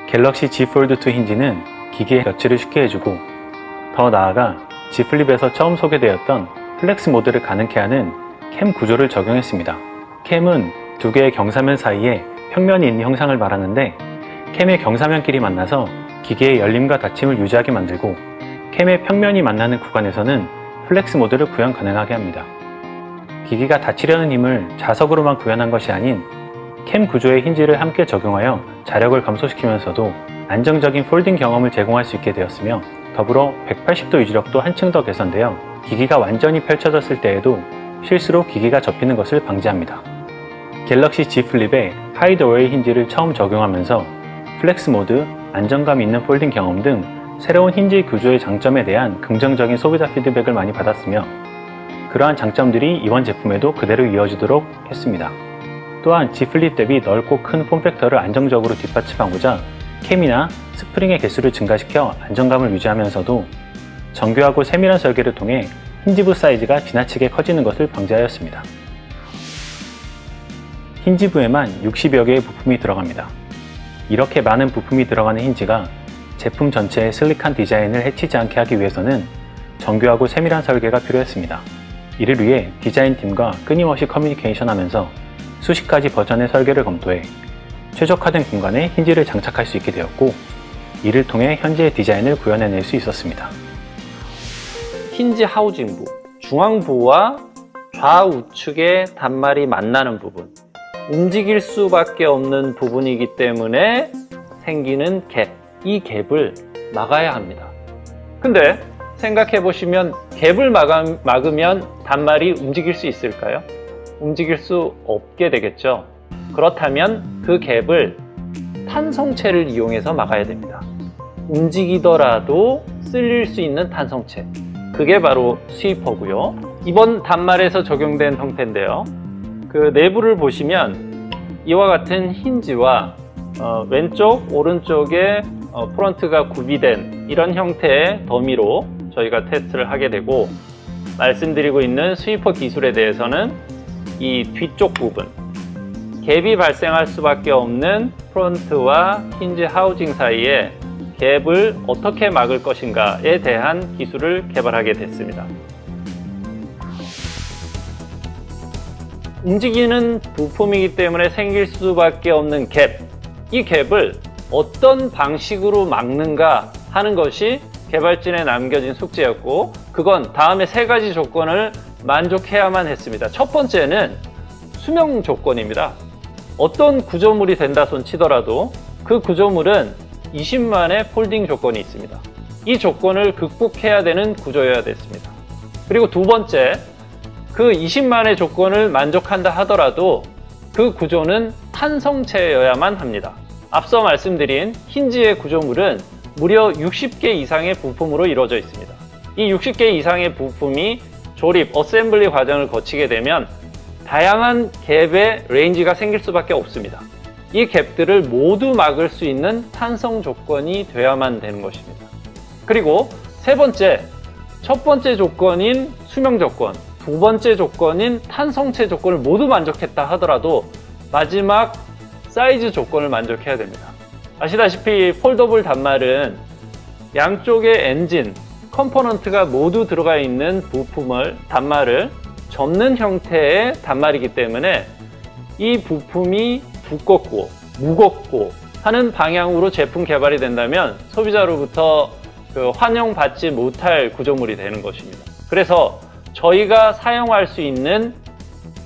갤럭시 Z 폴드2 힌지는 기기의 터치를 쉽게 해주고, 더 나아가 Z 플립에서 처음 소개되었던 플렉스 모드를 가능케 하는 캠 구조를 적용했습니다. 캠은 두 개의 경사면 사이에 평면이 있는 형상을 말하는데, 캠의 경사면끼리 만나서 기계의 열림과 닫힘을 유지하게 만들고, 캠의 평면이 만나는 구간에서는 플렉스 모드를 구현 가능하게 합니다. 기기가 닫히려는 힘을 자석으로만 구현한 것이 아닌 캠 구조의 힌지를 함께 적용하여 자력을 감소시키면서도 안정적인 폴딩 경험을 제공할 수 있게 되었으며, 더불어 180도 유지력도 한층 더 개선되어 기기가 완전히 펼쳐졌을 때에도 실수로 기기가 접히는 것을 방지합니다. 갤럭시 Z 플립에 하이드 어웨이 힌지를 처음 적용하면서 플렉스 모드, 안정감 있는 폴딩 경험 등 새로운 힌지 구조의 장점에 대한 긍정적인 소비자 피드백을 많이 받았으며, 그러한 장점들이 이번 제품에도 그대로 이어지도록 했습니다. 또한 Z 플립 대비 넓고 큰 폼팩터를 안정적으로 뒷받침하고자 캠이나 스프링의 개수를 증가시켜 안정감을 유지하면서도 정교하고 세밀한 설계를 통해 힌지부 사이즈가 지나치게 커지는 것을 방지하였습니다. 힌지부에만 60여 개의 부품이 들어갑니다. 이렇게 많은 부품이 들어가는 힌지가 제품 전체의 슬릭한 디자인을 해치지 않게 하기 위해서는 정교하고 세밀한 설계가 필요했습니다. 이를 위해 디자인팀과 끊임없이 커뮤니케이션하면서 수십 가지 버전의 설계를 검토해 최적화된 공간에 힌지를 장착할 수 있게 되었고, 이를 통해 현재의 디자인을 구현해낼 수 있었습니다. 힌지 하우징부, 중앙부와 좌우측의 단말이 만나는 부분, 움직일 수밖에 없는 부분이기 때문에 생기는 갭, 이 갭을 막아야 합니다. 근데 생각해 보시면 갭을 막으면 단말이 움직일 수 있을까요? 움직일 수 없게 되겠죠. 그렇다면 그 갭을 탄성체를 이용해서 막아야 됩니다. 움직이더라도 쓸릴 수 있는 탄성체, 그게 바로 스위퍼고요. 이번 단말에서 적용된 형태인데요. 그 내부를 보시면 이와 같은 힌지와 왼쪽, 오른쪽에 프론트가 구비된 이런 형태의 더미로 저희가 테스트를 하게 되고, 말씀드리고 있는 스위퍼 기술에 대해서는 이 뒤쪽 부분, 갭이 발생할 수밖에 없는 프론트와 힌지 하우징 사이에 갭을 어떻게 막을 것인가에 대한 기술을 개발하게 됐습니다. 움직이는 부품이기 때문에 생길 수밖에 없는 갭, 이 갭을 어떤 방식으로 막는가 하는 것이 개발진에 남겨진 숙제였고, 그건 다음에 세 가지 조건을 만족해야만 했습니다. 첫 번째는 수명 조건입니다. 어떤 구조물이 된다 손 치더라도 그 구조물은 20만의 폴딩 조건이 있습니다. 이 조건을 극복해야 되는 구조여야 됐습니다. 그리고 두 번째, 그 20만의 조건을 만족한다 하더라도 그 구조는 탄성체여야만 합니다. 앞서 말씀드린 힌지의 구조물은 무려 60개 이상의 부품으로 이루어져 있습니다. 이 60개 이상의 부품이 조립, 어셈블리 과정을 거치게 되면 다양한 갭의 레인지가 생길 수밖에 없습니다. 이 갭들을 모두 막을 수 있는 탄성 조건이 되어야만 되는 것입니다. 그리고 세 번째, 첫 번째 조건인 수명 조건, 두 번째 조건인 탄성체 조건을 모두 만족했다 하더라도 마지막 사이즈 조건을 만족해야 됩니다. 아시다시피 폴더블 단말은 양쪽의 엔진, 컴포넌트가 모두 들어가 있는 부품을, 단말을 접는 형태의 단말이기 때문에 이 부품이 두껍고 무겁고 하는 방향으로 제품 개발이 된다면 소비자로부터 환영받지 못할 구조물이 되는 것입니다. 그래서 저희가 사용할 수 있는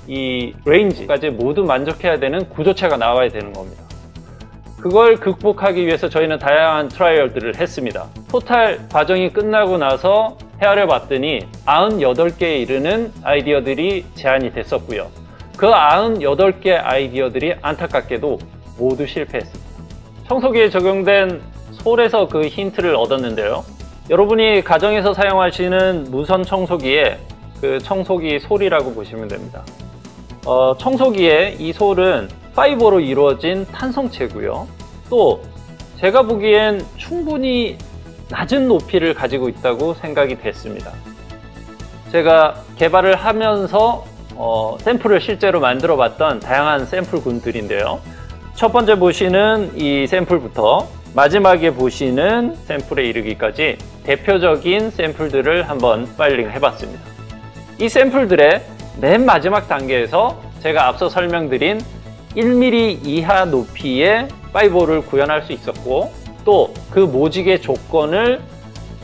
이 레인지까지 모두 만족해야 되는 구조체가 나와야 되는 겁니다. 그걸 극복하기 위해서 저희는 다양한 트라이얼들을 했습니다. 토탈 과정이 끝나고 나서 헤아려 봤더니 98개에 이르는 아이디어들이 제안이 됐었고요. 그 98개 아이디어들이 안타깝게도 모두 실패했습니다. 청소기에 적용된 솔에서 그 힌트를 얻었는데요. 여러분이 가정에서 사용하시는 무선 청소기에 그 청소기 솔이라고 보시면 됩니다. 청소기의 이 솔은 파이버로 이루어진 탄성체고요. 또 제가 보기엔 충분히 낮은 높이를 가지고 있다고 생각이 됐습니다. 제가 개발을 하면서 샘플을 실제로 만들어 봤던 다양한 샘플군들인데요. 첫 번째 보시는 이 샘플부터 마지막에 보시는 샘플에 이르기까지 대표적인 샘플들을 한번 파일링 해봤습니다. 이 샘플들의 맨 마지막 단계에서 제가 앞서 설명드린 1mm 이하 높이의 파이볼을 구현할 수 있었고, 또 그 모직의 조건을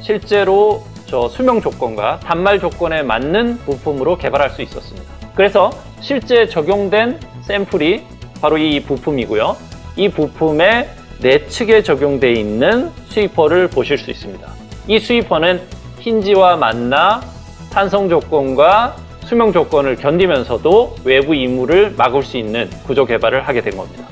실제로 수명 조건과 단말 조건에 맞는 부품으로 개발할 수 있었습니다. 그래서 실제 적용된 샘플이 바로 이 부품이고요. 이 부품의 내측에 적용되어 있는 스위퍼를 보실 수 있습니다. 이 스위퍼는 힌지와 만나 탄성 조건과 수명 조건을 견디면서도 외부 이물을 막을 수 있는 구조 개발을 하게 된 겁니다.